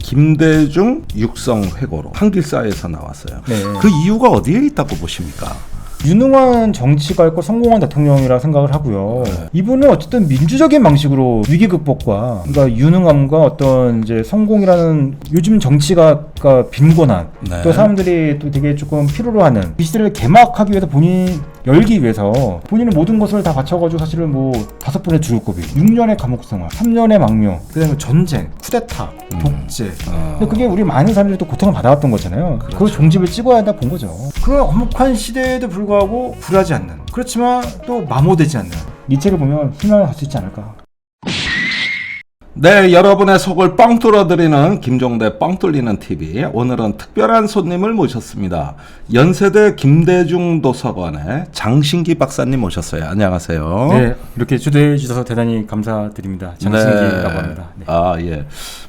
김대중 육성 회고록 한길사에서 나왔어요. 네. 그 이유가 어디에 있다고 보십니까? 유능한 정치가 있고 성공한 대통령이라 생각을 하고요. 이분은 어쨌든 민주적인 방식으로 위기 극복과 그러니까 유능함과 어떤 이제 성공이라는 요즘 정치가 빈곤한 네. 또 사람들이 또 되게 조금 필요로 하는 이 시대를 개막하기 위해서 본인이 열기 위해서 본인은 모든 것을 다 바쳐가지고 사실은 뭐 5번의 죽을고비, 6년의 감옥 생활, 3년의 망명, 그다음에 전쟁, 쿠데타, 독재. 근데 그게 우리 많은 사람들이 또 고통을 받아왔던 거잖아요. 그렇죠. 그 종집을 찍어야 한다 본 거죠. 그런 엄혹한 시대에도 불구하고 굴하지 않는, 그렇지만 또 마모되지 않는 이 책을 보면 희망을 갖수 있지 않을까. 네, 여러분의 속을 뻥 뚫어드리는 김종대 뻥 뚫리는 TV. 오늘은 특별한 손님을 모셨습니다. 연세대 김대중 도서관의 장신기 박사님 모셨어요. 안녕하세요. 네, 이렇게 초대해 주셔서 대단히 감사드립니다. 장신기라고 합니다. 네. 아, 예.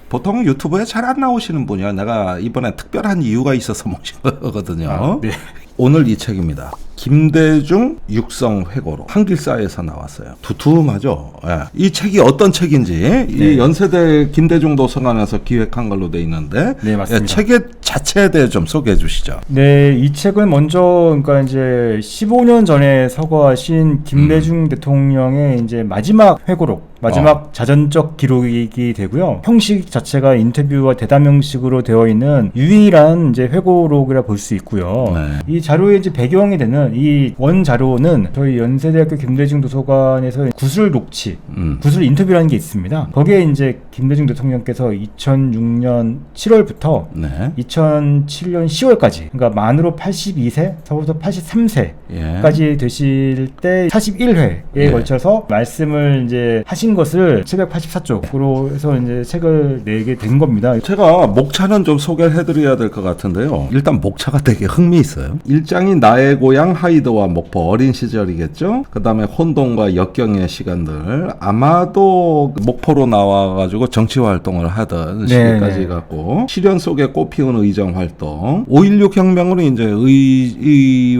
보통 유튜브에 잘 안 나오시는 분이요. 내가 이번에 특별한 이유가 있어서 모신 거거든요. 네. 오늘 이 책입니다. 김대중 육성 회고록 한길사에서 나왔어요. 두툼하죠. 예. 이 책이 어떤 책인지 이 연세대 김대중 도서관에서 기획한 걸로 돼 있는데 네, 맞습니다. 예, 책의 자체에 대해 좀 소개해 주시죠. 네, 이 책은 먼저 그러니까 이제 15년 전에 서거하신 김대중 대통령의 이제 마지막 회고록, 마지막 자전적 기록이 되고요. 형식 자체가 인터뷰와 대담 형식으로 되어 있는 유일한 이제 회고록이라 볼 수 있고요. 네. 이 자료의 이제 배경이 되는 이 원 자료는 저희 연세대학교 김대중 도서관에서 구술 녹취, 구술 인터뷰라는 게 있습니다. 거기에 이제 김대중 대통령께서 2006년 7월부터 네. 2007년 10월까지, 그러니까 만으로 82세, 서부터 83세까지 예. 되실 때 41회에 예. 걸쳐서 말씀을 이제 하신 것을 784쪽으로 해서 이제 책을 내게 된 겁니다. 제가 목차는 좀 소개를 해드려야 될 것 같은데요. 일단 목차가 되게 흥미있어요. 일장이 나의 고향 하이드와 목포 어린 시절이겠죠. 그 다음에 혼돈과 역경의 시간들, 아마도 목포로 나와가지고 정치활동을 하던 시기까지 갔고, 시련 속에 꽃피운 의정활동, 5.16 혁명으로 이제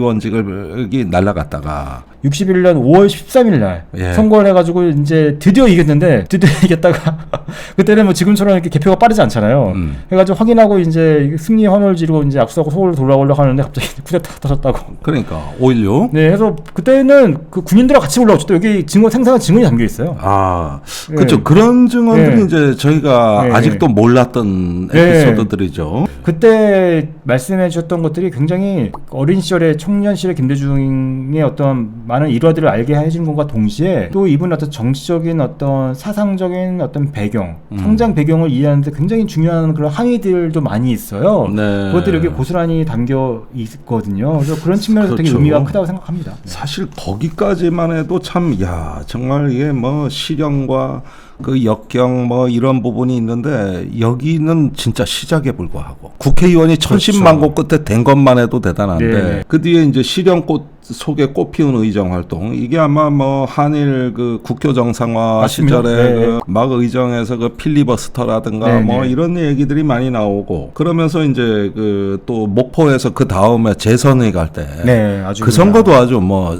의원직을 날아갔다가 61년 5월 13일 날 예. 선거를 해가지고 이제 드디어 이겼는데, 드디어 이겼다가 그때는 뭐 지금처럼 이렇게 개표가 빠르지 않잖아요. 해가지고 확인하고 이제 승리 환호를 지르고 이제 악수하고 서울로 돌아오려고 하는데 갑자기 쿠데타 터졌다고. 그러니까 5.16. 네, 그래서 그때는 그 군인들과 같이 올라왔죠. 또 여기 증거, 생생한 증언이 담겨 있어요. 아, 네. 그렇죠. 그런 증언들이 네. 이제 저희가 네. 아직도 몰랐던 네. 에피소드들이죠. 그때 말씀해 주셨던 것들이 굉장히 어린 시절에, 청년 시절에 김대중의 어떤 많은 일화들을 알게 해준 것과 동시에 또 이분의 어떤 정치적인 어떤 사상적인 어떤 배경, 성장 배경을 이해하는데 굉장히 중요한 그런 항의들도 많이 있어요. 네. 그것들이 여기 고스란히 담겨 있거든요. 그래서 그런 측면에서 되게 그렇죠. 의미가 크다고 생각합니다. 네. 사실 거기까지만 해도 참, 야, 정말 이게 뭐 시련과 그 역경 뭐 이런 부분이 있는데, 여기는 진짜 시작에 불과하고 국회의원이 천신만고 끝에 된 것만 해도 대단한데, 네. 그 뒤에 이제 시련꽃 속에 꽃피운 의정 활동, 이게 아마 뭐 한일 그 국교 정상화 맞습니다. 시절에 네. 그 막 의정에서 그 필리버스터라든가 네, 뭐 네. 이런 얘기들이 많이 나오고, 그러면서 이제 그 또 목포에서 그 다음에 재선에 갈 때 네, 아주 그 선거도 아주 뭐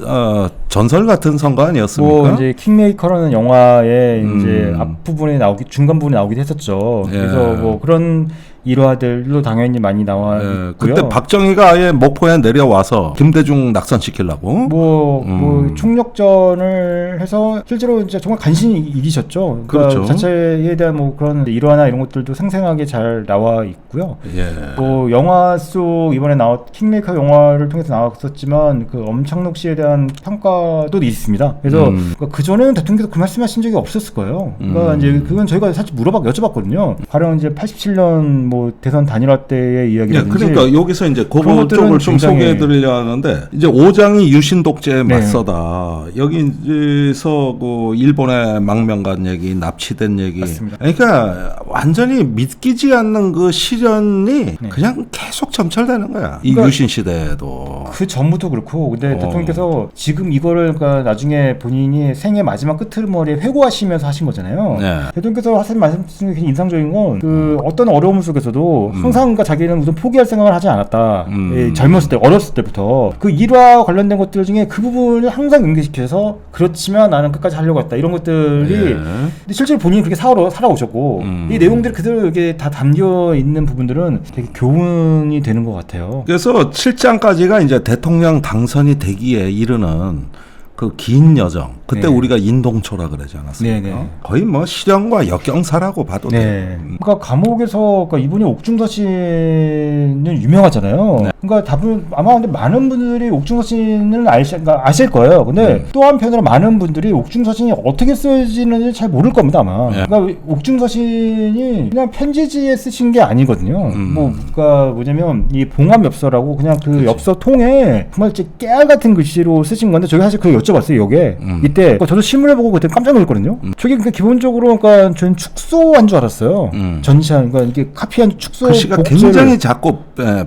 전설 같은 선거 아니었습니까? 뭐 이제 킹메이커라는 영화에 이제 앞부분에 중간 부분에 나오기도 했었죠. 예. 그래서 뭐 그런 일화들도 당연히 많이 나와 예, 있고요. 그때 박정희가 아예 목포에 내려와서 김대중 낙선시키려고. 뭐 총력전을 해서 실제로 이제 정말 간신히 이기셨죠. 그러니까 그렇죠. 자체에 대한 뭐 그런 일화나 이런 것들도 생생하게 잘 나와 있고요. 예. 뭐 영화 속 이번에 킹메이커 영화를 통해서 나왔었지만 그 엄창록 씨에 대한 평가도 있습니다. 그래서 그러니까 그 전에는 대통령께서 그 말씀하신 적이 없었을 거예요. 그러니까 이제 그건 저희가 사실 여쭤봤거든요. 가령 이제 87년 뭐 대선 단일화 때의 이야기라든지. 예, 그러니까 여기서 이제 그런 그거 것들은 쪽을 좀 굉장히- 소개해드리려 하는데, 이제 오장이 유신 독재에 네. 맞서다. 여기서 그 일본의 망명간 얘기, 납치된 얘기. 맞습니다. 그러니까 완전히 믿기지 않는 그 시련이 그냥 계속 점철되는 거야. 이 그러니까 유신 시대에도. 그 전부터 그렇고, 근데 대통령께서 지금 이거를 그러니까 나중에 본인이 생애 마지막 끝머리에 회고하시면서 하신 거잖아요. 네. 대통령께서 하신 말씀 중에 굉장히 인상적인 건 그 어떤 어려움을 속에 속에서도 항상 그러니까 자기는 우선 포기할 생각을 하지 않았다. 젊었을 때, 어렸을 때부터 그 일화 관련된 것들 중에 그 부분을 항상 연계시켜서 그렇지만 나는 끝까지 하려고 했다. 이런 것들이 근데 실제로 본인이 그렇게 살아오셨고 이 내용들이 그대로 이게 다 담겨 있는 부분들은 되게 교훈이 되는 것 같아요. 그래서 7장까지가 이제 대통령 당선이 되기에 이르는 그 긴 여정. 그때 네. 우리가 인동초라 그러지 않았습니까? 네, 네. 거의 뭐 실현과 역경사라고 봐도 돼요. 네. 그러니까 감옥에서 그러니까 이분이 옥중서신은 유명하잖아요. 네. 그러니까 다분 아마 근데 많은 분들이 옥중서신을 그러니까 아실 거예요. 근데 또 한편으로 많은 분들이 옥중서신이 어떻게 쓰여지는지 잘 모를 겁니다 아마. 네. 그러니까 옥중서신이 그냥 편지지에 쓰신 게 아니거든요. 뭐 그러니까 뭐냐면 이 봉합엽서라고 그냥 그 엽서 통에 정말 진짜 깨알 같은 글씨로 쓰신 건데 저희 사실 그거 여쭤봤어요. 이게 이때 그러니까 저도 실물을 보고 그때 깜짝 놀랐거든요. 저게 그러니까 기본적으로 그러니까 저는 축소한 줄 알았어요. 전시한 그러니까 이게 카피한 축소 글씨가 복제를. 굉장히 작고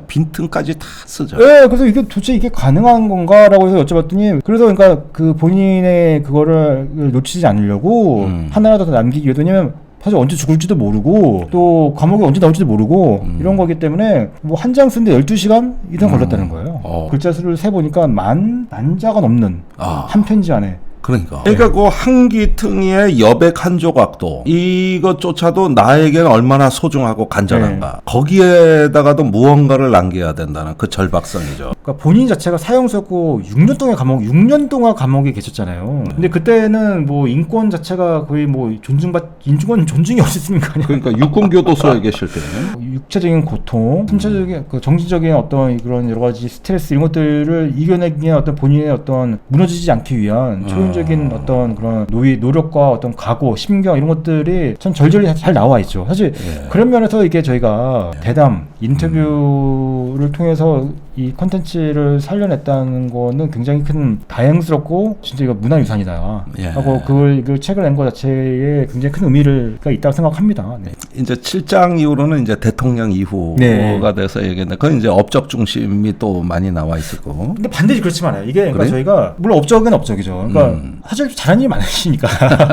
빈틈까지 다 쓰죠. 네, 그래서 이게 도대체 이게 가능한 건가라고 해서 여쭤봤더니 그래서 그러니까 그 본인의 그거를 놓치지 않으려고 하나라도 더 남기기 위해서 왜냐면 사실 언제 죽을지도 모르고 또 감옥에 언제 나올지도 모르고 이런 거기 때문에 뭐 한 장 쓰는데 12시간 이상 걸렸다는 거예요. 글자 수를 세보니까 만 자가 넘는 한 편지 안에. 그러니까 그 한기퉁이의 여백 한 조각도 이것조차도 나에게는 얼마나 소중하고 간절한가. 거기에다가도 무언가를 남겨야 된다는 그 절박성이죠. 그러니까 본인 자체가 사형수였고 6년 동안 감옥에 계셨잖아요. 근데 그때는 뭐 인권 자체가 거의 뭐 존중이 없었으니까. 그러니까 육군교도소에 계실 때는 육체적인 고통, 신체적인 그 정신적인 어떤 그런 여러 가지 스트레스 이런 것들을 이겨내기 위한 어떤 본인의 어떤 무너지지 않기 위한 적인 어떤 그런 노력과 어떤 각오, 심경 이런 것들이 전 절절히 잘 나와 있죠. 사실 그런 면에서 이게 저희가 대담 인터뷰를 통해서 이 콘텐츠를 살려냈다는 거는 굉장히 큰 다행스럽고 진짜 이거 문화유산이다 하고 그 책을 낸 것 자체에 굉장히 큰 의미가 있다고 생각합니다. 네. 이제 7장 이후로는 이제 대통령 이후가 돼서 얘기했는데 그건 이제 업적 중심이 또 많이 나와 있을 거고. 근데 반드시 그렇지 않아요. 이게 그러니까 그래? 저희가 물론 업적은 업적이죠. 그러니까 사실 잘하는 일이 많으시니까.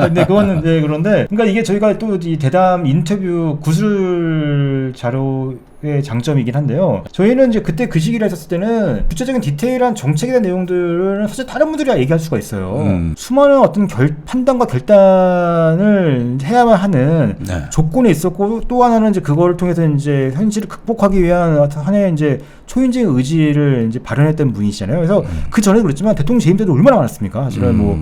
근데 그거는 이제 그런데 그러니까 이게 저희가 또 이 대담 인터뷰 구술 자료의 장점이긴 한데요. 저희는 이제 그때 그 시기를 했었을 때는 구체적인 디테일한 정책에 대한 내용들은 사실 다른 분들이 얘기할 수가 있어요. 수많은 어떤 판단과 결단을 해야만 하는 조건이 있었고 또 하나는 이제 그거를 통해서 이제 현실을 극복하기 위한 어떤 하나의 이제 초인적인 의지를 이제 발현했던 분이시잖아요. 그래서 그 전에도 그랬지만 대통령 재임 때도 얼마나 많았습니까? 사실은 뭐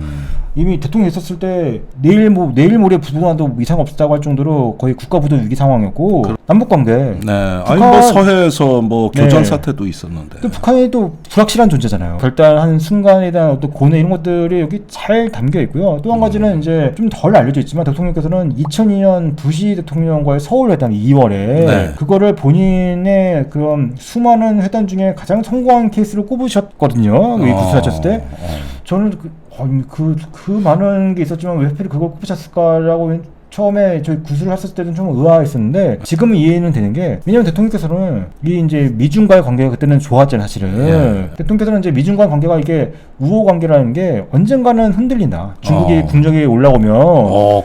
이미 대통령 있었을 때 내일 모레 부도나도 이상 없었다고 할 정도로 거의 국가부도 위기 상황이었고 남북 관계. 네. 아니 뭐 서해에서 뭐 교전 사태도 있었는데. 또 북한이 또 불확실한 존재잖아요. 결단한 순간에 대한 어떤 고뇌 이런 것들이 여기 잘 담겨 있고요. 또 한 가지는 이제 좀 덜 알려져 있지만 대통령께서는 2002년 부시 대통령과의 서울 회담 2월에 그거를 본인의 그런 수많은 회담 중에 가장 성공한 케이스로 꼽으셨거든요. 구술하셨을 때. 저는 그 많은 게 있었지만 왜 하필 그걸 꼽으셨을까라고 처음에 저희 구술을 했을 때는 좀 의아했었는데 지금은 이해는 되는 게 왜냐면 대통령께서는 이 이제 미중과의 관계가 그때는 좋았잖아요 사실은. 대통령께서는 이제 미중과의 관계가 이게 우호 관계라는 게 언젠가는 흔들린다. 중국이 국력이 올라오면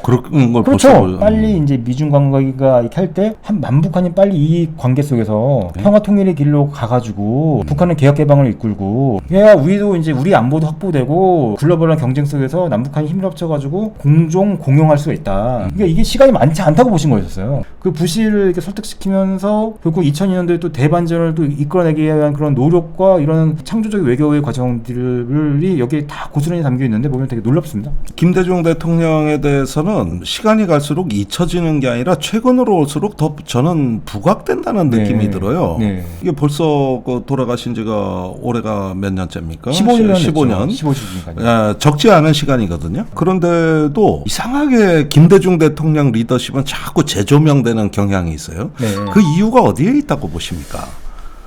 그런 걸 그렇죠. 빨리 이제 미중 관계가 이렇게 할 때 한 남북한이 빨리 이 관계 속에서 평화 통일의 길로 가가지고 북한은 개혁 개방을 이끌고 그래야 우리도 이제 우리 안보도 확보되고 글로벌한 경쟁 속에서 남북한이 힘을 합쳐가지고 공용할 수가 있다. 그러니까 이게 시간이 많지 않다고 보신 거였어요. 그 부시를 이렇게 설득시키면서 결국 2002년도에 또 대반전을 또 이끌어내기 위한 그런 노력과 이런 창조적 외교의 과정들이 여기에 다 고스란히 담겨 있는데 보면 되게 놀랍습니다. 김대중 대통령에 대해서는 시간이 갈수록 잊혀지는 게 아니라 최근으로 올수록 더 저는 부각된다는 느낌이 들어요. 이게 벌써 돌아가신 지가 올해가 몇 년째입니까? 15년. 15년. 적지 않은 시간이거든요. 그런데도 이상하게 김대중 대통령 리더십은 자꾸 재조명되는 경향이 있어요. 그 이유가 어디에 있다고 보십니까?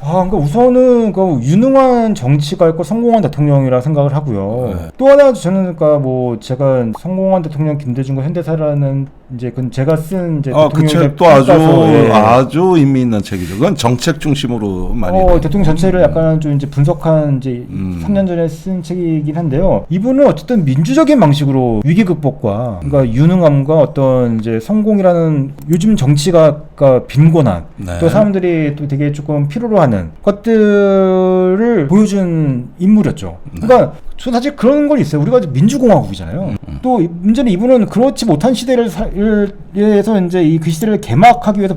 그러니까 우선은 그 유능한 정치가 있고 성공한 대통령이라 생각을 하고요. 또 하나 저는 그러니까 뭐 제가 성공한 대통령 김대중과 현대사라는 이제 그건 제가 쓴 이제 그 대통령의 책도 아주 평가서에 아주 의미 있는 책이죠. 그건 정책 중심으로 많이. 대통령 전체를 약간 좀 이제 분석한 이제 3년 전에 쓴 책이긴 한데요. 이분은 어쨌든 민주적인 방식으로 위기 극복과 그러니까 유능함과 어떤 이제 성공이라는 요즘 정치가 빈곤한 네. 또 사람들이 또 되게 조금 필요로 하는 것들을 보여준 인물이었죠. 그러니까 저 사실 그런 건 있어요. 우리가 민주공화국이잖아요. 또 문제는 이분은 그렇지 못한 시대를 위해서 이제 그 시대를 개막하기 위해서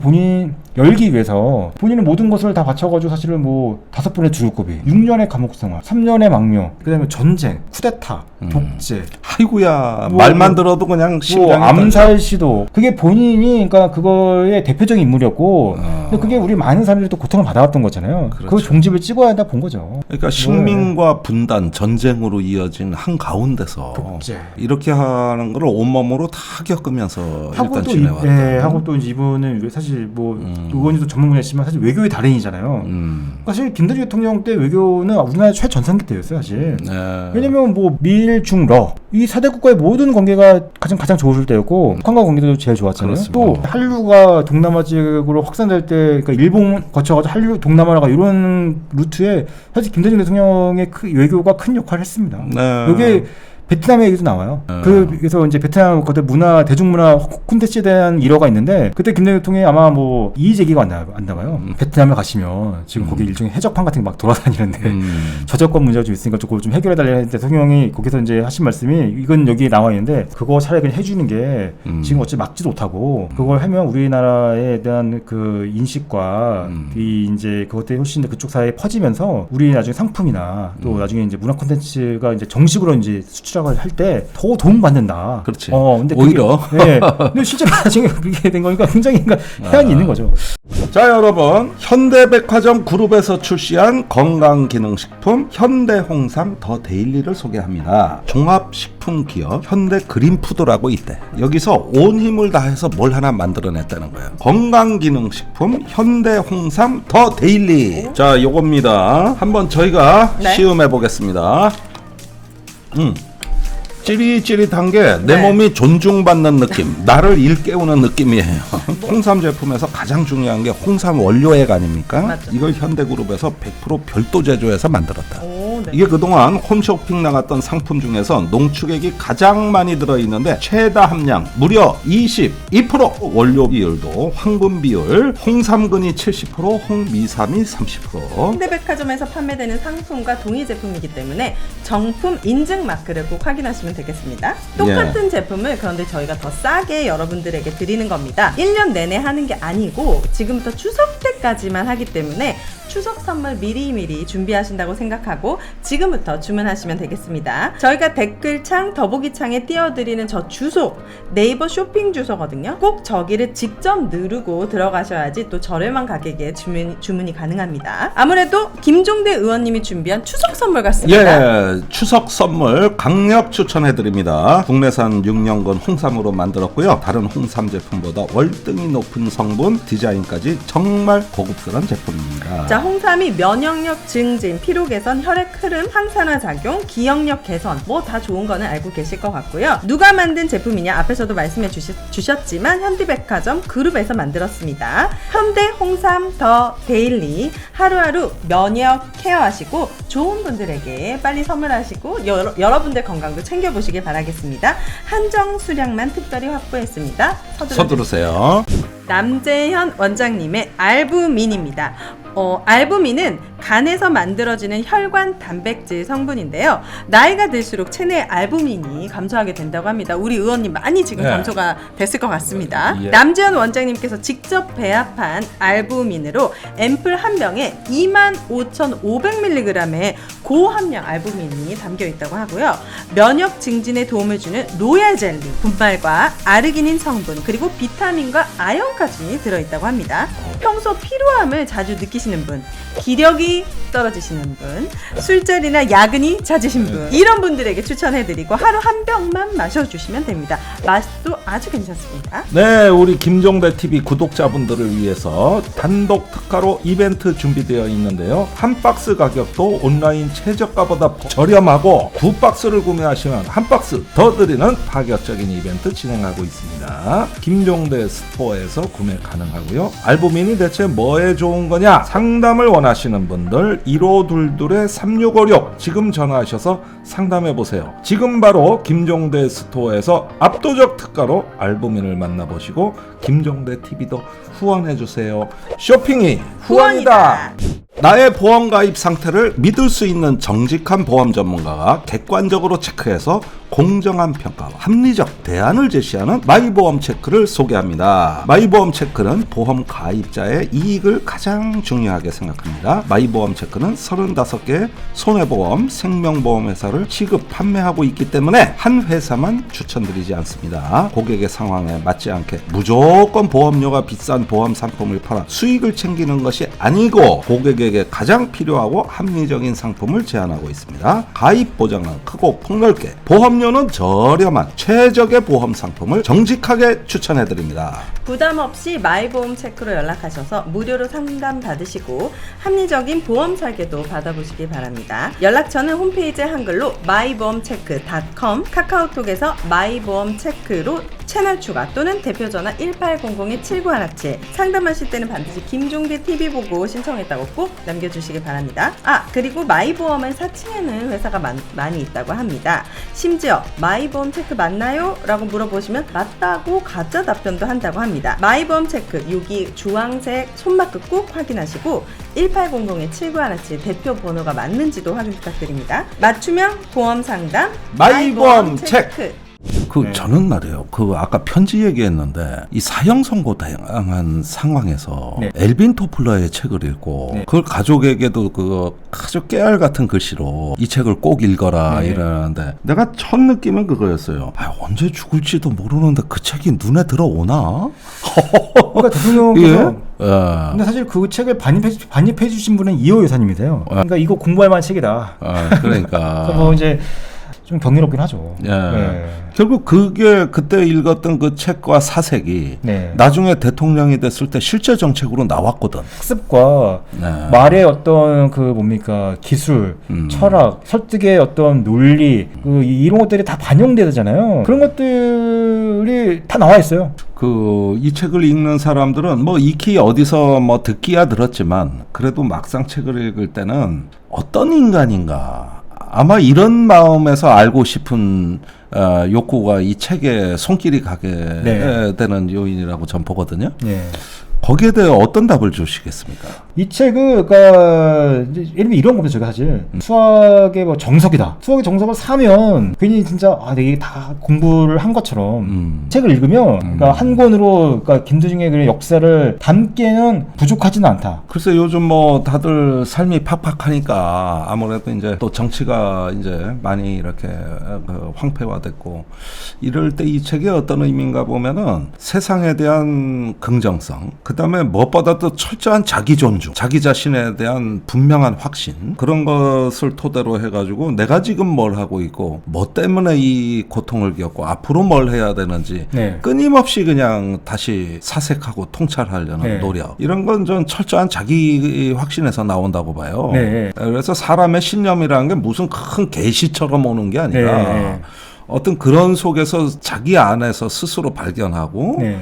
열기 위해서 본인은 모든 것을 다 바쳐가지고 사실은 뭐 5번의 죽을고비, 6년의 감옥 생활, 3년의 망명, 그다음에 전쟁, 쿠데타, 독재. 아이고야 뭐, 말만 들어도 그냥 심장이 암살 시도. 그게 본인이 그러니까 그거의 대표적인 인물이었고, 근데 그게 우리 많은 사람들이 또 고통을 받아왔던 거잖아요. 그렇죠. 그 종집을 찍어야 한다 본 거죠. 그러니까 식민과 분단, 전쟁으로 이어진 한 가운데서 독재. 이렇게 하는 걸 온몸으로 다 겪으면서 하고 일단 또 지내왔다. 하고 또 이제 이분은 사실 뭐 의원님도 전문 분야지만 사실 외교의 달인이잖아요. 사실 김대중 대통령 때 외교는 우리나라 최전성기 때였어요, 사실. 네. 왜냐면 뭐 미일 중러 이 4대 국가의 모든 관계가 가장 좋을 때였고 북한과 관계도 제일 좋았잖아요. 그렇습니다. 또 한류가 동남아 지역으로 확산될 때 그러니까 일본 거쳐가지고 한류 동남아가 이런 루트에 사실 김대중 대통령의 외교가 큰 역할을 했습니다. 네. 여기 베트남의 얘기도 나와요. 그래서 이제 베트남 그때 대중문화 콘텐츠에 대한 일화가 있는데 그때 김대중 대통령이 아마 뭐 이의 제기가 왔나 봐요. 베트남을 가시면 지금 거기 일종의 해적판 같은 게 막 돌아다니는데 저작권 문제가 좀 있으니까 조금 좀 해결해 달라는 대통령이 거기서 이제 하신 말씀이 이건 여기 나와 있는데 그거 차라리 그냥 해주는 게 지금 어찌 막지도 못하고 그걸 하면 우리나라에 대한 그 인식과 이 이제 그것 때문에 훨씬 더 그쪽 사회에 퍼지면서 우리 나중에 상품이나 또 나중에 이제 문화 콘텐츠가 이제 정식으로 이제 수출하고 할 때 더 도움 받는다. 그렇지. 근데 오히려. 네. 근데 실제로 나중에 그렇게 된 거니까 굉장히 해안이 있는 거죠. 자 여러분 현대백화점 그룹에서 출시한 건강기능식품 현대홍삼 더 데일리를 소개합니다. 종합식품 기업 현대그린푸드라고 있대. 여기서 온 힘을 다해서 뭘 하나 만들어냈다는 거예요. 건강기능식품 현대홍삼 더 데일리. 자 요겁니다. 한번 저희가 네. 시음해 보겠습니다. 찌릿찌릿한 게 내 네. 몸이 존중받는 느낌, 나를 일깨우는 느낌이에요. 홍삼 제품에서 가장 중요한 게 홍삼 원료액 아닙니까? 맞죠. 이걸 현대그룹에서 100% 별도 제조해서 만들었다. 오, 네. 이게 그동안 홈쇼핑 나갔던 상품 중에서 농축액이 가장 많이 들어있는데 최다 함량 무려 22%, 원료 비율도 황분 비율, 홍삼근이 70%, 홍미삼이 30%. 현대백화점에서 판매되는 상품과 동일 제품이기 때문에 정품 인증 마크를 꼭 확인하시면 되겠습니다. 똑같은 제품을 그런데 저희가 더 싸게 여러분들에게 드리는 겁니다. 1년 내내 하는 게 아니고 지금부터 추석 때까지만 하기 때문에 추석 선물 미리미리 준비하신다고 생각하고 지금부터 주문하시면 되겠습니다. 저희가 댓글창, 더보기창에 띄워드리는 저 주소, 네이버 쇼핑 주소거든요. 꼭 저기를 직접 누르고 들어가셔야지 또 저렴한 가격에 주문이 가능합니다. 아무래도 김종대 의원님이 준비한 추석 선물 같습니다. 예, 추석 선물 강력 추천해드립니다. 국내산 6년근 홍삼으로 만들었고요. 다른 홍삼 제품보다 월등히 높은 성분, 디자인까지 정말 고급스러운 제품입니다. 자, 홍삼이 면역력 증진, 피로 개선, 혈액 흐름, 항산화 작용, 기억력 개선 뭐 다 좋은 거는 알고 계실 것 같고요. 누가 만든 제품이냐 앞에서도 말씀해 주셨지만 현대백화점 그룹에서 만들었습니다. 현대 홍삼 더 데일리 하루하루 면역 케어하시고 좋은 분들에게 빨리 선물하시고 여러분들 건강도 챙겨보시길 바라겠습니다. 한정 수량만 특별히 확보했습니다. 서두르세요. 남재현 원장님의 알부민입니다. 알부민은 간에서 만들어지는 혈관 단백질 성분인데요. 나이가 들수록 체내 알부민이 감소하게 된다고 합니다. 우리 의원님 많이 지금 네. 감소가 됐을 것 같습니다. 예. 남재현 원장님께서 직접 배합한 알부민으로 앰플 한 병에 25,500mg의 고함량 알부민이 담겨 있다고 하고요. 면역 증진에 도움을 주는 로얄 젤리, 분말과 아르기닌 성분, 그리고 비타민과 아연까지 들어있다고 합니다. 평소 피로함을 자주 느끼시는 없으시는 분, 기력이 떨어지시는 분, 술자리나 야근이 잦으신 분, 이런 분들에게 추천해드리고 하루 한 병만 마셔주시면 됩니다. 맛도 아주 괜찮습니다. 네, 우리 김종대 TV 구독자분들을 위해서 단독 특가로 이벤트 준비되어 있는데요. 한 박스 가격도 온라인 최저가보다 저렴하고 두 박스를 구매하시면 한 박스 더 드리는 파격적인 이벤트 진행하고 있습니다. 김종대 스토어에서 구매 가능하고요. 알부민이 대체 뭐에 좋은 거냐 상담을 원하시는 분들 1522-3656 지금 전화하셔서 상담해보세요. 지금 바로 김종대 스토어에서 압도적 특가로 알부민을 만나보시고 김종대 TV도 후원해주세요. 쇼핑이 후원이다. 나의 보험 가입 상태를 믿을 수 있는 정직한 보험 전문가가 객관적으로 체크해서 공정한 평가와 합리적 대안을 제시하는 마이보험 체크를 소개합니다. 마이보험 체크는 보험 가입자의 이익을 가장 중요하게 생각합니다. 마이보험 체크는 35개 손해보험, 생명보험 회사를 취급, 판매하고 있기 때문에 한 회사만 추천드리지 않습니다. 고객의 상황에 맞지 않게 무조건 보험료가 비싼 보험 상품을 팔아 수익을 챙기는 것이 아니고 고객에게 가장 필요하고 합리적인 상품을 제안하고 있습니다. 가입 보장은 크고 폭넓게, 보험료는 저렴한 최적의 보험 상품을 정직하게 추천해드립니다. 부담 없이 마이보험 체크로 연락하셔서 무료로 상담 받으시고 합리적인 보험 설계도 받아보시기 바랍니다. 연락처는 홈페이지 한글로 마이보험체크.com, 카카오톡에서 마이보험체크로 채널 추가 또는 대표전화 1800-7917 상담하실 때는 반드시 김종대 TV 보고 신청했다고 꼭 남겨주시기 바랍니다. 그리고 마이보험은 4층에는 회사가 많이 있다고 합니다. 심지어 마이보험 체크 맞나요? 라고 물어보시면 맞다고 가짜 답변도 한다고 합니다. 마이보험 체크 6기 주황색 손마크 꼭 확인하시고 1800-7917 대표 번호가 맞는지도 확인 부탁드립니다. 맞춤형 보험 상담 마이보험 체크. 네. 저는 말이에요. 아까 편지 얘기했는데 이 사형 선고 다양한 상황에서 네. 엘빈 토플러의 책을 읽고 네. 그걸 가족에게도 아주 깨알 같은 글씨로 이 책을 꼭 읽어라 네. 이러는데 내가 첫 느낌은 그거였어요. 언제 죽을지도 모르는데 그 책이 눈에 들어오나? 그러니까 대통령께서 예. 근데 사실 그 책을 반입해 주신 분은 이호 여사님이세요. 그러니까 이거 공부할 만한 책이다. 그러니까. 그래서 뭐 이제 좀 경이롭긴 하죠. 예. 네. 결국 그게 그때 읽었던 그 책과 사색이 네. 나중에 대통령이 됐을 때 실제 정책으로 나왔거든. 학습과 네. 말의 어떤 기술, 철학, 설득의 어떤 논리, 이런 것들이 다 반영되잖아요. 그런 것들이 다 나와 있어요. 이 책을 읽는 사람들은 익히 어디서 듣기야 들었지만 그래도 막상 책을 읽을 때는 어떤 인간인가 아마 이런 마음에서 알고 싶은 욕구가 이 책에 손길이 가게 네. 되는 요인이라고 전 보거든요. 네. 거기에 대해 어떤 답을 주시겠습니까? 이 책은 이제 예를 들면 이런 겁니다. 제가 사실 수학의 정석이다. 수학의 정석을 사면 괜히 진짜 내가 다 공부를 한 것처럼 책을 읽으면 한 권으로 김대중의 그 역사를 담기에는 부족하지는 않다. 글쎄 요즘 다들 삶이 팍팍하니까 아무래도 이제 또 정치가 이제 많이 이렇게 황폐화됐고 이럴 때 이 책이 어떤 의미인가 보면은 세상에 대한 긍정성, 그 다음에 무엇보다도 철저한 자기 존중, 자기 자신에 대한 분명한 확신, 그런 것을 토대로 해가지고 내가 지금 뭘 하고 있고 뭐 때문에 이 고통을 겪고 앞으로 뭘 해야 되는지 네. 끊임없이 그냥 다시 사색하고 통찰하려는 네. 노력, 이런 건 좀 철저한 자기 확신에서 나온다고 봐요. 네. 그래서 사람의 신념이라는 게 무슨 큰 계시처럼 오는 게 아니라 네. 어떤 그런 속에서 자기 안에서 스스로 발견하고 네.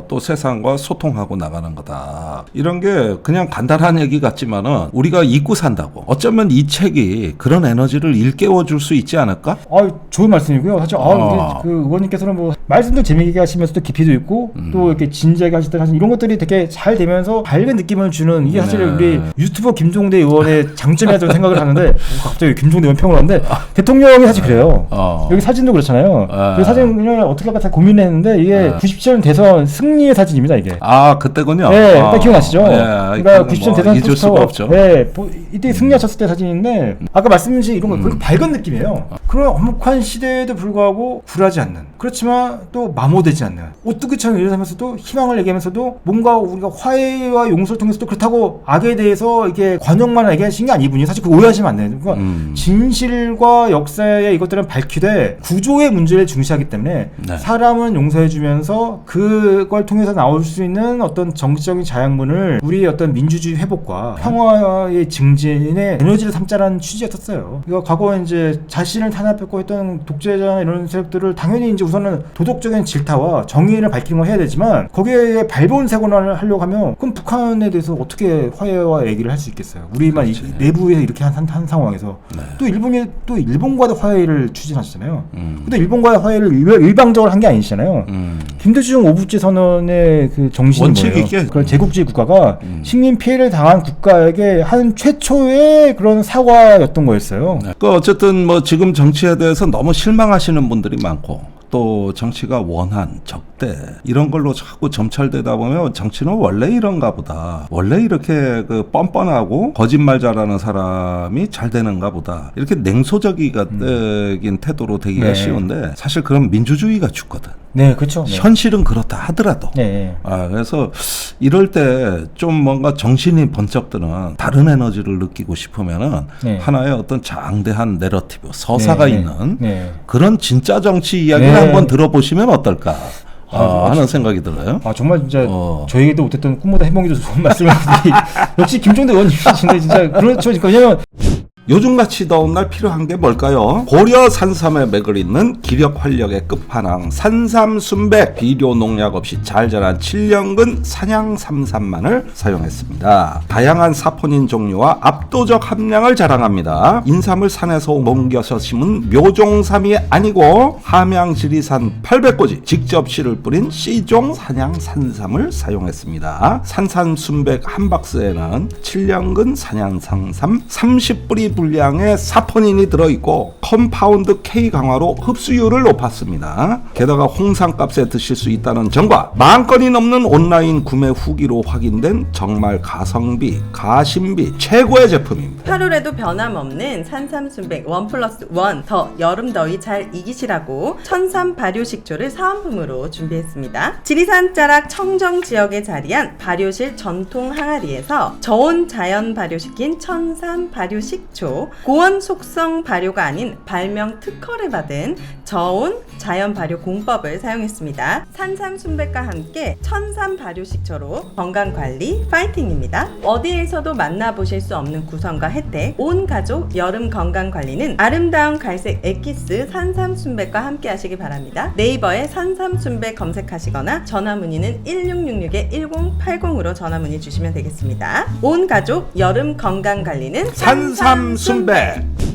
또 세상과 소통하고 나가는 거다. 이런 게 그냥 간단한 얘기 같지만은 우리가 잊고 산다고. 어쩌면 이 책이 그런 에너지를 일깨워 줄 수 있지 않을까? 좋은 말씀이고요. 사실 이게 의원님께서는 말씀도 재미있게 하시면서도 깊이도 있고 또 이렇게 진지하게 하실 때 사실 이런 것들이 되게 잘 되면서 밝은 느낌을 주는 이게 사실 우리 유튜버 김종대 의원의 장점이라 저는 생각을 하는데 갑자기 김종대 의원 평을 하는데 대통령이 사실 그래요. 여기 사진도 그렇잖아요. 그 사진을 어떻게 할까 다 고민했는데 이게 97년 대선 보면 승리의 사진입니다 이게. 아 그때군요. 네, 아, 딱 기억나시죠? 예, 그러니까 90전 대선 잊을 수가 포스터, 없죠. 네, 이때 승리하셨을 때 사진인데 아까 말씀하신 이런 거 그렇게 밝은 느낌이에요. 그런 엄혹한 시대에도 불구하고 굴하지 않는, 그렇지만 또 마모되지 않는, 오뚜기처럼 일어서면서도 희망을 얘기하면서도 뭔가 우리가 화해와 용서를 통해서도 그렇다고 악에 대해서 이게 관용만 얘기하신 게 아니 이분이 사실 그 오해하시면 안 돼요. 그러니까 진실과 역사의 이것들은 밝히되 구조의 문제를 중시하기 때문에 네. 사람은 용서해주면서 그걸 통해서 나올 수 있는 어떤 정치적인 자양분을 우리의 어떤 민주주의 회복과 평화의 증진에 에너지를 삼자라는 취지였었어요. 그러니까 과거에 이제 자신을 탄압했고 했던 독재자나 이런 세력들을 당연히 이제 우선은 도덕적인 질타와 정의를 밝히는 걸 해야 되지만 거기에 발본색원을 하려고 하면 그럼 북한에 대해서 어떻게 화해와 얘기를 할 수 있겠어요? 우리만 내부에서 이렇게 한 상황에서 네. 또 일본이 또 일본과도 화해를 추진하시잖아요. 근데 일본과의 화해를 일방적으로 한 게 아니잖아요. 김대중 오부지 선언의 그 정신이 원칙 뭐예요? 있게. 그 제국주의 국가가 식민 피해를 당한 국가에게 한 최초의 그런 사과였던 거였어요. 네. 그 어쨌든 뭐 지금 정치에 대해서 너무 실망하시는 분들이 많고 또 정치가 원한, 적대 이런 걸로 자꾸 점철되다 보면 정치는 원래 이런가 보다. 원래 이렇게 그 뻔뻔하고 거짓말 잘하는 사람이 잘 되는가 보다. 이렇게 냉소적인 태도로 되기가 네. 쉬운데 사실 그런 민주주의가 죽거든. 네, 그렇죠. 네. 현실은 그렇다 하더라도. 네. 그래서 이럴 때 좀 뭔가 정신이 번쩍 드는 다른 에너지를 느끼고 싶으면은 네. 하나의 어떤 장대한 내러티브, 서사가 네, 네. 있는 네. 그런 진짜 정치 이야기를 네. 한번 들어보시면 어떨까 하는 생각이 들어요. 아 정말 진짜 어. 저에게도 못했던 꿈보다 해몽이도 좋은 말씀을 역시 김종대 의원님이신데 진짜 그렇죠. 그러니까 왜냐면 요즘같이 더운 날 필요한 게 뭘까요? 고려 산삼에 맥을 잇는 기력 활력의 끝판왕 산삼순백, 비료 농약 없이 잘 자란 7년근 산양 삼삼만을 사용했습니다. 다양한 사포닌 종류와 압도적 함량을 자랑합니다. 인삼을 산에서 옮겨서 심은 묘종삼이 아니고 함양 지리산 800고지 직접 씨를 뿌린 C종 산양 산삼을 사용했습니다. 산삼순백 한 박스에는 7년근 산양 산삼 30뿌리 분량의 사포닌이 들어있고 컴파운드 K 강화로 흡수율을 높았습니다. 게다가 홍삼값에 드실 수 있다는 점과 10,000건이 넘는 온라인 구매 후기로 확인된 정말 가성비, 가심비 최고의 제품입니다. 8월에도 변함없는 산삼순백 1+1 더 여름 더위 잘 이기시라고 천삼 발효식초를 사은품으로 준비했습니다. 지리산 자락 청정 지역에 자리한 발효실 전통 항아리에서 저온 자연 발효시킨 천삼 발효식초, 고온 속성 발효가 아닌 발명 특허를 받은 저온 자연 발효 공법을 사용했습니다. 산삼순백과 함께 천삼 발효식초로 건강관리 파이팅입니다. 어디에서도 만나보실 수 없는 구성과 혜택, 온 가족 여름 건강관리는 아름다운 갈색 엑기스 산삼순백과 함께 하시기 바랍니다. 네이버에 산삼순백 검색하시거나 전화문의는 1666-1080으로 전화문의 주시면 되겠습니다. 온 가족 여름 건강관리는 산삼순백.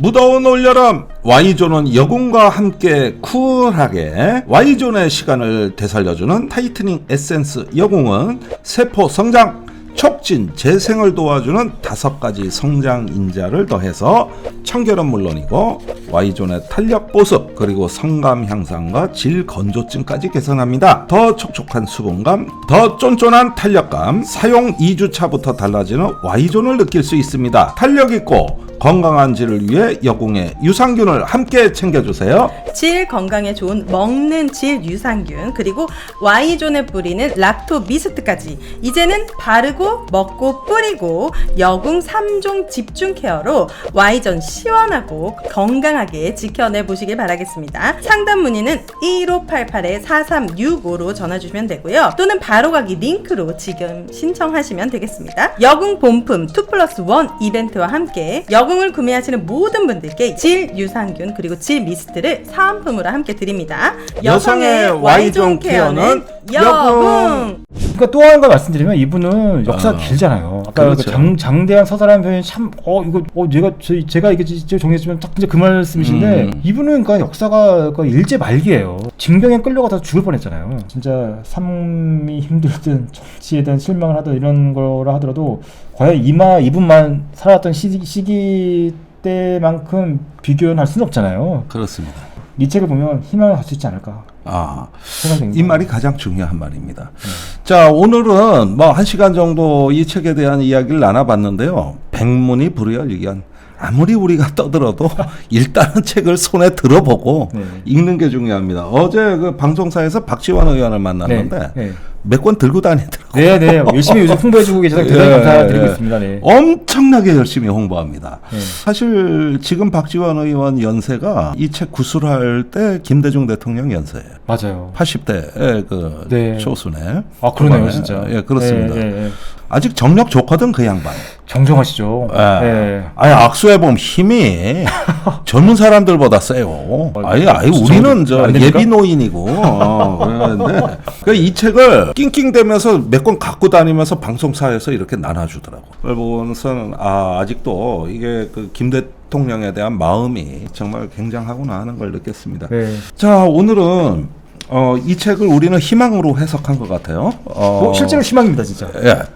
무더운 올여름 Y존은 여군과 함께 쿨하게 Y존의 시간을 되살려주는 타이트닝 에센스 여궁은 세포 성장, 촉진, 재생을 도와주는 5가지 성장 인자를 더해서 청결은 물론이고 Y존의 탄력 보습 그리고 성감 향상과 질 건조증까지 개선합니다. 더 촉촉한 수분감, 더 쫀쫀한 탄력감, 사용 2주차부터 달라지는 Y존을 느낄 수 있습니다. 탄력 있고 건강한 질을 위해 여궁의 유산균을 함께 챙겨주세요. 질 건강에 좋은 먹는 질 유산균, 그리고 Y존에 뿌리는 락토 미스트까지 이제는 바르고 먹고 뿌리고 여궁 3종 집중 케어로 Y존 시원하고 건강하게 지켜내 보시길 바라겠습니다. 상담 문의는 1588-4365로 전화 주시면 되고요. 또는 바로가기 링크로 지금 신청하시면 되겠습니다. 여궁 본품 2+1 이벤트와 함께 여궁을 구매하시는 모든 분들께 질 유산균 그리고 질 미스트를 사은품으로 함께 드립니다. 여성의 Y존 케어는 여궁. 그러니까 또 한 가 말씀드리면 이분은 역사가 길잖아요. 아까 그렇죠. 그 장대한 서사라는 표현이 참 제가 이게 진짜 정리했으면 딱 진짜 그 말씀이신데 이분은 그러니까 역사가 그 일제 말기예요. 징병에 끌려가서 죽을 뻔했잖아요. 진짜 삶이 힘들든 정치에 대한 실망을 하든 이런 거라 하더라도 과연 이분만 살아왔던 시기 때만큼 비교는 할 수는 없잖아요. 그렇습니다. 이 책을 보면 희망을 갈 수 있지 않을까 생각됩니다. 이 말이 가장 중요한 말입니다. 자, 오늘은 뭐 1시간 정도 이 책에 대한 이야기를 나눠봤는데요. 백문이 불여일견. 아무리 우리가 떠들어도 일단은 책을 손에 들어보고 네. 읽는 게 중요합니다. 어제 그 방송사에서 박지원 의원을 만났는데 네. 몇 권 들고 다니더라고요. 네, 열심히 요즘 홍보해주고 계셔서 대단히 예, 감사드리고 예. 있습니다. 네. 엄청나게 열심히 홍보합니다. 네. 사실 지금 박지원 의원 연세가 이 책 구술할 때 김대중 대통령 연세예요. 맞아요. 80대의 그 네. 초순에. 아, 그러네요, 후반에. 진짜. 예, 그렇습니다. 예. 아직 정력 좋거든 그 양반. 정정하시죠. 예. 예. 아니 악수해 보면 힘이 젊은 사람들보다 세요. 아니 우리는 저 안 됩니까? 예비 노인이고 그런데 이 책을 낑낑대면서 몇 권 갖고 다니면서 방송사에서 이렇게 나눠주더라고. 그걸 보고서는 아직도 이게 그 김 대통령에 대한 마음이 정말 굉장하구나 하는 걸 느꼈습니다. 네. 자, 오늘은 이 책을 우리는 희망으로 해석한 것 같아요. 실제로 희망입니다, 진짜.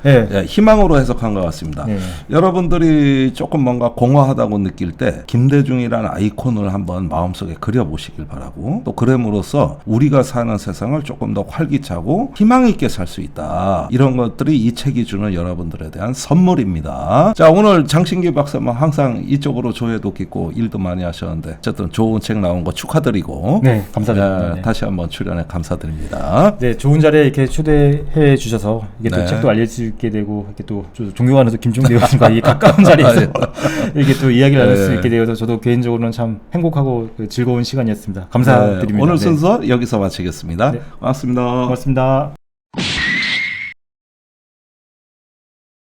예, 희망으로 해석한 것 같습니다. 예. 여러분들이 조금 뭔가 공허하다고 느낄 때 김대중이라는 아이콘을 한번 마음속에 그려보시길 바라고, 또 그램으로써 우리가 사는 세상을 조금 더 활기차고 희망 있게 살 수 있다. 이런 것들이 이 책이 주는 여러분들에 대한 선물입니다. 자, 오늘 장신기 박사만 항상 이쪽으로 조회도 깊고 일도 많이 하셨는데 어쨌든 좋은 책 나온 거 축하드리고 네, 감사드립니다. 예, 네. 다시 한번 출연해 감사드립니다. 네, 좋은 자리에 이렇게 초대해 주셔서 이게 또 네. 책도 알릴 수 있게 되고 이렇게 또 존경하는 또 김종대 의원과 이 가까운 자리에서 이렇게 또 이야기를 나눌 수 네. 있게 되어서 저도 개인적으로는 참 행복하고 즐거운 시간이었습니다. 감사드립니다. 오늘 네. 순서 여기서 마치겠습니다. 네. 고맙습니다. 고맙습니다.